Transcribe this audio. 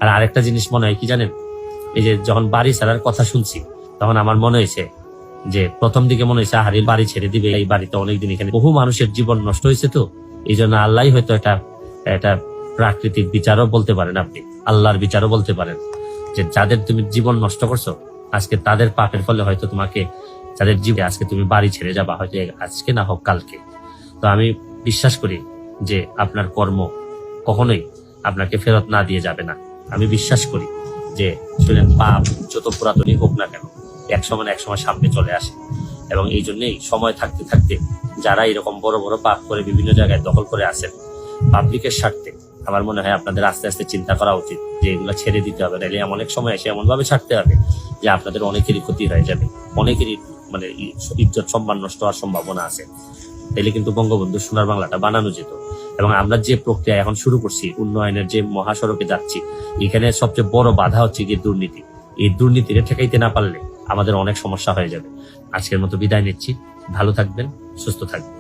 আর আরেকটা জিনিস মনে হয় কি জানেন, এই যে যখন বাড়ি ছাড়ার কথা শুনছি তখন আমার মনে হয়েছে যে প্রথম দিকে মনে হয়েছে হারির বাড়ি ছেড়ে দিবে, এই বাড়িতে অনেকদিন এখানে বহু মানুষের জীবন নষ্ট হয়েছে, তো এই জন্য আল্লাহ হয়তো এটা প্রাকৃতিক বিচারও বলতে পারেন, আপনি আল্লাহর বিচারও বলতে পারেন, যে যাদের তুমি জীবন নষ্ট করছো আজকে তাদের পাপের ফলে হয়তো তোমাকে যাদের জীবনে আজকে তুমি বাড়ি ছেড়ে যাবা, হয়তো আজকে না হোক কালকে। তো আমি বিশ্বাস করি যে আপনার কর্ম কখনোই আপনাকে ফেরত না দিয়ে যাবে না। আমি বিশ্বাস করি যে শুনেন, পাপ যত পুরাতনই হোক না কেন এক সময় সামনে চলে আসে, এবং এই জন্যই সময় থাকতে থাকতে যারা এরকম বড় বড় পাপ করে বিভিন্ন জায়গায় দখল করে আসেন পাবলিকের স্বার্থে, আমার মনে হয় আপনাদের আস্তে আস্তে চিন্তা করা উচিত যে এগুলো ছেড়ে দিতে হবে, নাহলে এমন এক সময় এসে এমন ভাবে ছাড়তে হবে যে আপনাদের অনেকেরই ক্ষতি হয়ে যাবে, অনেকেরই মানে ইজ্জত সম্মান নষ্ট হওয়ার সম্ভাবনা আছে। তাইলে কিন্তু বঙ্গবন্ধু সোনার বাংলাটা বানানো যেত। এবং আমরা যে প্রক্রিয়া এখন শুরু করছি, উন্নয়নের যে মহাসড়কে যাচ্ছি, এখানে সবচেয়ে বড় বাধা হচ্ছে গিয়ে দুর্নীতি। এই দুর্নীতিকে ঠেকাইতে না পারলে আমাদের অনেক সমস্যা হয়ে যাবে। আজকের মতো বিদায় নিচ্ছি, ভালো থাকবেন, সুস্থ থাকবেন।